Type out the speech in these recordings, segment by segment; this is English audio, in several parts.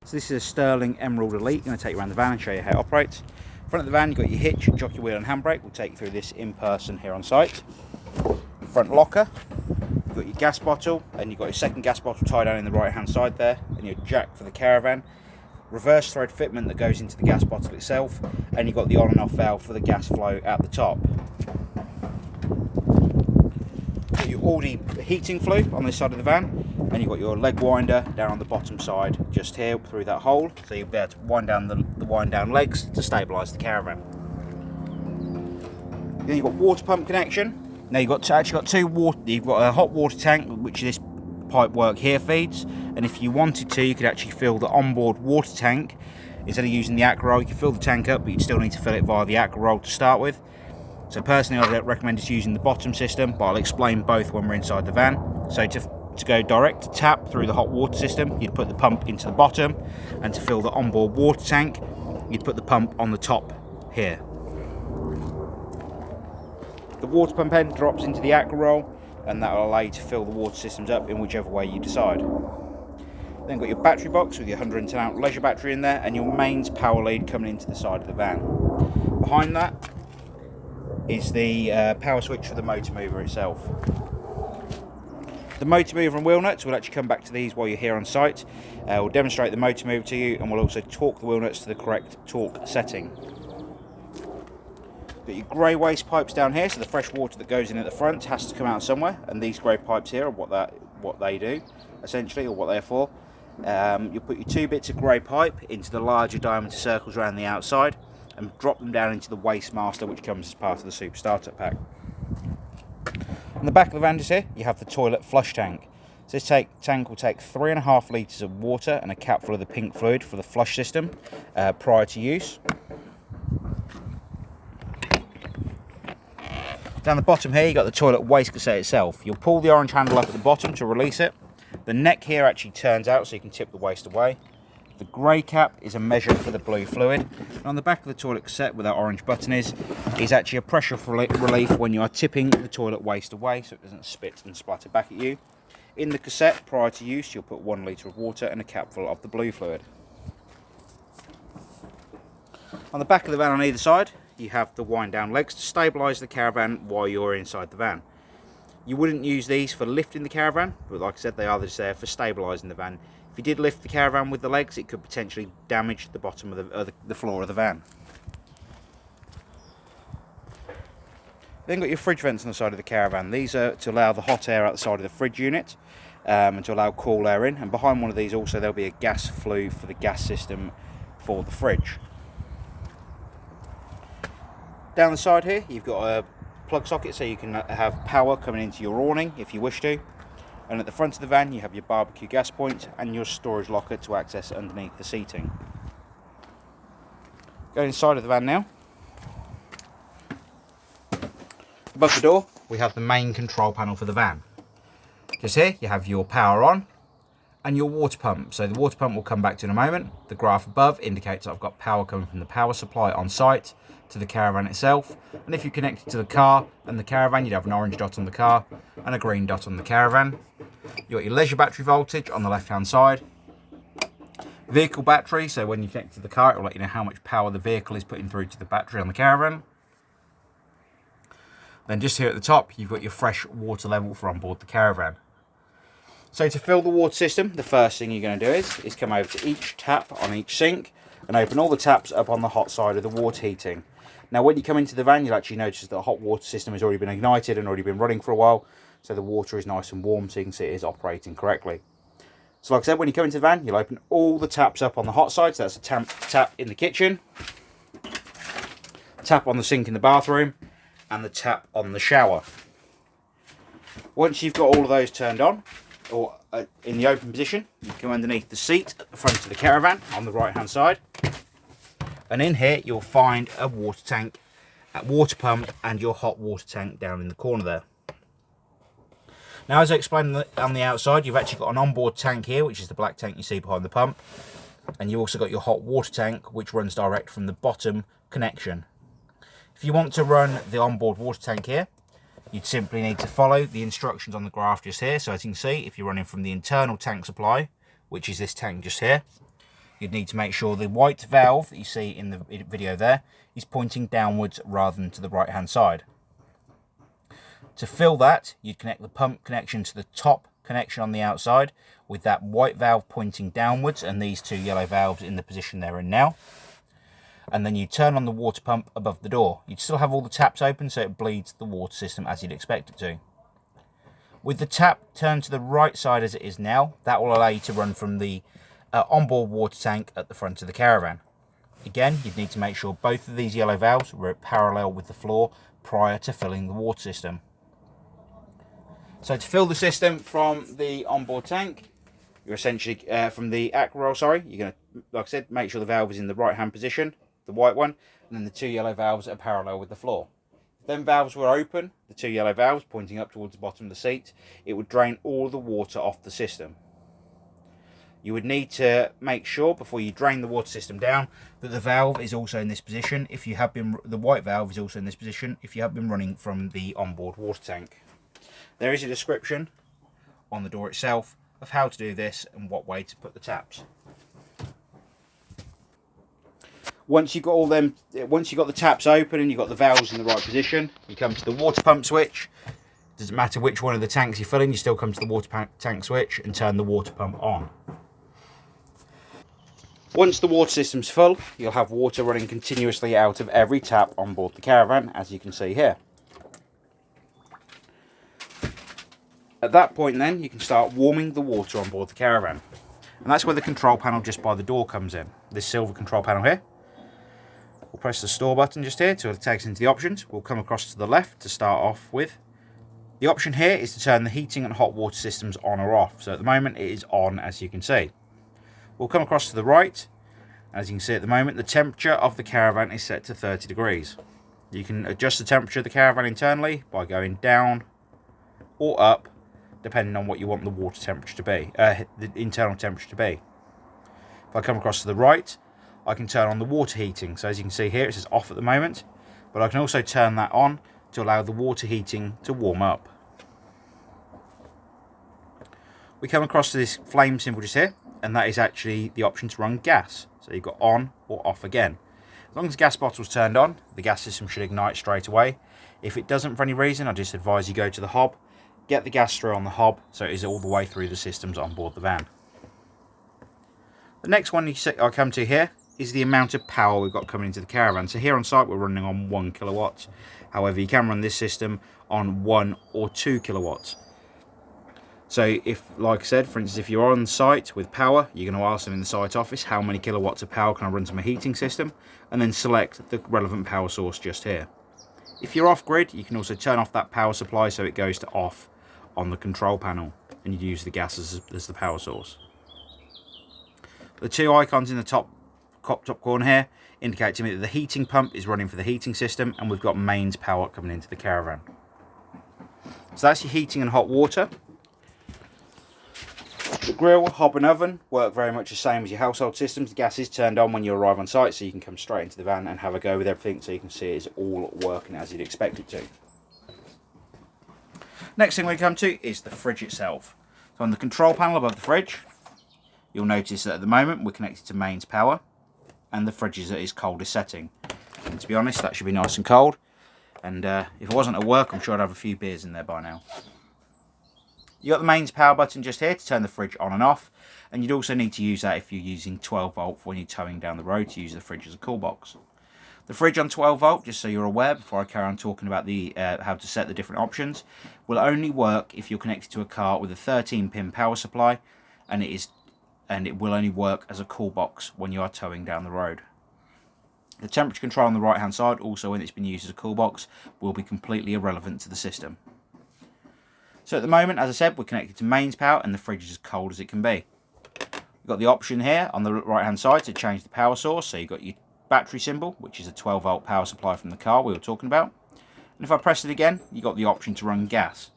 So this is a Sterling Emerald Elite. I'm going to take you around the van and show you how it operates. Front of the van, you've got your hitch, jockey wheel and handbrake. We'll take you through this in person here on site. Front locker, you've got your gas bottle, and you've got your second gas bottle tied down in the right hand side there, and your jack for the caravan. Reverse thread fitment that goes into the gas bottle itself, and you've got the on and off valve for the gas flow at the top. Got your Audi heating flue on this side of the van, and you've got your leg winder down on the bottom side just here through that hole, so you'll be able to wind down the wind down legs to stabilise the caravan. Then you've got water pump connection. Now you've got you've got a hot water tank which this pipe work here feeds, and if you wanted to you could actually fill the onboard water tank instead of using the aqua roll. You can fill the tank up, but you'd still need to fill it via the aqua roll to start with. So personally I'd recommend just using the bottom system, but I'll explain both when we're inside the van. So to go direct to tap through the hot water system, you'd put the pump into the bottom, and to fill the onboard water tank you'd put the pump on the top here. The water pump end drops into the aqua roll, and that will allow you to fill the water systems up in whichever way you decide. Then got your battery box with your 110 amp leisure battery in there, and your mains power lead coming into the side of the van. Behind that is the power switch for the motor mover itself. The motor mover and wheel nuts, we'll actually come back to these while you're here on site. We'll demonstrate the motor mover to you, and we'll also torque the wheel nuts to the correct torque setting. Got your grey waste pipes down here, so the fresh water that goes in at the front has to come out somewhere, and these grey pipes here are what they do, essentially, or what they're for. You'll put your 2 bits of grey pipe into the larger diameter circles around the outside, and drop them down into the waste master, which comes as part of the Super Startup Pack. On the back of the van just here, you have the toilet flush tank. So this tank will take 3.5 litres of water and a cap full of the pink fluid for the flush system prior to use. Down the bottom here, you've got the toilet waste cassette itself. You'll pull the orange handle up at the bottom to release it. The neck here actually turns out so you can tip the waste away. The grey cap is a measure for the blue fluid. And on the back of the toilet cassette, where that orange button is actually a pressure relief when you are tipping the toilet waste away, so it doesn't spit and splatter back at you. In the cassette, prior to use, you'll put 1 litre of water and a capful of the blue fluid. On the back of the van on either side, you have the wind down legs to stabilise the caravan while you're inside the van. You wouldn't use these for lifting the caravan, but like I said, they are just there for stabilising the van. If you did lift the caravan with the legs, it could potentially damage the bottom of the floor of the van. Then got your fridge vents on the side of the caravan. These are to allow the hot air out the side of the fridge unit, and to allow cool air in. And behind one of these also there'll be a gas flue for the gas system for the fridge. Down the side here, you've got a plug socket so you can have power coming into your awning if you wish to. And at the front of the van, you have your Bbq Gas Points and your storage locker to access underneath the seating. Go inside of the van now. Above the door, we have the main control panel for the van. Just here, you have your power on and your water pump. So the water pump will come back to in a moment. The graph above indicates I've got power coming from the power supply on site to the caravan itself, and if you connect it to the car and the caravan, you'd have an orange dot on the car and a green dot on the caravan. You've got your leisure battery voltage on the left hand side, vehicle battery, so when you connect to the car it will let you know how much power the vehicle is putting through to the battery on the caravan. Then just here at the top you've got your fresh water level for onboard the caravan. So to fill the water system, the first thing you're going to do is come over to each tap on each sink and open all the taps up on the hot side of the water heating. Now when you come into the van, you'll actually notice that the hot water system has already been ignited and already been running for a while, so the water is nice and warm, so you can see it is operating correctly. So like I said, when you come into the van, you'll open all the taps up on the hot side, so that's a tap in the kitchen, tap on the sink in the bathroom, and the tap on the shower. Once you've got all of those turned on, or in the open position, you come underneath the seat at the front of the caravan on the right hand side, and in here you'll find a water tank, a water pump and your hot water tank down in the corner there. Now as I explained on the outside, you've actually got an onboard tank here, which is the black tank you see behind the pump, and you've also got your hot water tank which runs direct from the bottom connection. If you want to run the onboard water tank here, you'd simply need to follow the instructions on the graph just here. So as you can see, if you're running from the internal tank supply, which is this tank just here, you'd need to make sure the white valve that you see in the video there is pointing downwards rather than to the right hand side. To fill that, you'd connect the pump connection to the top connection on the outside with that white valve pointing downwards and these two yellow valves in the position they're in now. And then you turn on the water pump above the door. You'd still have all the taps open so it bleeds the water system as you'd expect it to. With the tap turned to the right side as it is now, that will allow you to run from the onboard water tank at the front of the caravan. Again, you'd need to make sure both of these yellow valves were parallel with the floor prior to filling the water system. So to fill the system from the onboard tank, you're essentially, from the Eccles, sorry, you're going to, like I said, make sure the valve is in the right hand position, the white one, and then the two yellow valves are parallel with the floor. If them valves were open, the two yellow valves pointing up towards the bottom of the seat, it would drain all the water off the system. You would need to make sure before you drain the water system down that the valve is also in this position. If you have been, the white valve is also in this position if you have been running from the onboard water tank. There is a description on the door itself of how to do this and what way to put the taps. Once you've got the taps open and you've got the valves in the right position, you come to the water pump switch. Doesn't matter which one of the tanks you're filling, you still come to the water tank switch and turn the water pump on. Once the water system's full, you'll have water running continuously out of every tap on board the caravan, as you can see here. At that point then, you can start warming the water on board the caravan. And that's where the control panel just by the door comes in. This silver control panel here. We'll press the store button just here to take us into the options. We'll come across to the left to start off with. The option here is to turn the heating and hot water systems on or off. So at the moment it is on, as you can see. We'll come across to the right. As you can see at the moment, the temperature of the caravan is set to 30 degrees. You can adjust the temperature of the caravan internally by going down or up, depending on what you want the water temperature to be, the internal temperature to be. If I come across to the right, I can turn on the water heating. So as you can see here, it says off at the moment, but I can also turn that on to allow the water heating to warm up. We come across to this flame symbol just here, and that is actually the option to run gas. So you've got on or off again. As long as the gas bottle's turned on, the gas system should ignite straight away. If it doesn't for any reason, I just advise you go to the hob, get the gas through on the hob so it is all the way through the systems on board the van. The next one I come to here is the amount of power we've got coming into the caravan. So here on site we're running on 1 kilowatt. However, you can run this system on 1 or 2 kilowatts. So if, like I said, for instance, if you're on site with power, you're going to ask them in the site office how many kilowatts of power can I run to my heating system, and then select the relevant power source just here. If you're off grid, you can also turn off that power supply so it goes to off on the control panel, and you use the gas as the power source. The two icons in the top corner here indicate to me that the heating pump is running for the heating system, and we've got mains power coming into the caravan. So that's your heating and hot water. The grill, hob and oven work very much the same as your household systems. The gas is turned on when you arrive on site, so you can come straight into the van and have a go with everything, so you can see it's all working as you'd expect it to. Next thing we come to is the fridge itself. So on the control panel above the fridge, you'll notice that at the moment we're connected to mains power, and the fridge is at its coldest setting. And to be honest, that should be nice and cold. And if it wasn't at work, I'm sure I'd have a few beers in there by now. You got the mains power button just here to turn the fridge on and off, and you'd also need to use that if you're using 12 volt when you're towing down the road to use the fridge as a cool box. The fridge on 12 volt, just so you're aware before I carry on talking about the how to set the different options, will only work if you're connected to a car with a 13-pin power supply, and it will only work as a cool box when you are towing down the road. The temperature control on the right hand side, also when it's been used as a cool box, will be completely irrelevant to the system. So at the moment, as I said, we're connected to mains power and the fridge is as cold as it can be. You've got the option here on the right hand side to change the power source. So you've got your battery symbol, which is a 12 volt power supply from the car we were talking about. And if I press it again, you've got the option to run gas.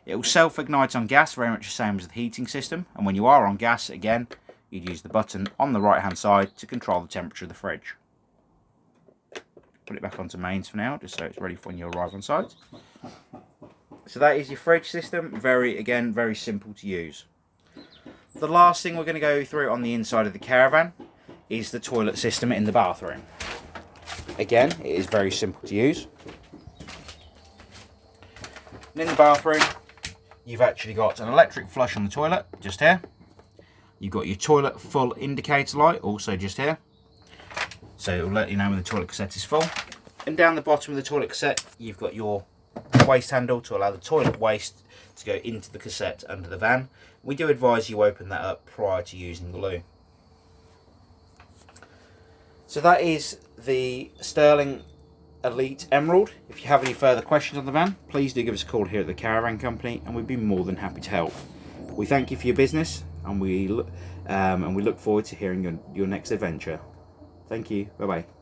It will self-ignite on gas, very much the same as the heating system. And when you are on gas, again, you'd use the button on the right hand side to control the temperature of the fridge. Put it back onto mains for now, just so it's ready for when you arrive on site. So that is your fridge system. Very simple to use. The last thing we're going to go through on the inside of the caravan is the toilet system in the bathroom. Again, it is very simple to use. And in the bathroom, you've actually got an electric flush on the toilet, just here. You've got your toilet full indicator light, also just here. So it will let you know when the toilet cassette is full. And down the bottom of the toilet cassette, you've got your waste handle to allow the toilet waste to go into the cassette under the van. We do advise you open that up prior to using the loo. So that is the Sterling Elite Emerald. If you have any further questions on the van, please do give us a call here at the Caravan Company, and we'd be more than happy to help. We thank you for your business, and we look forward to hearing your next adventure. Thank you. Bye bye.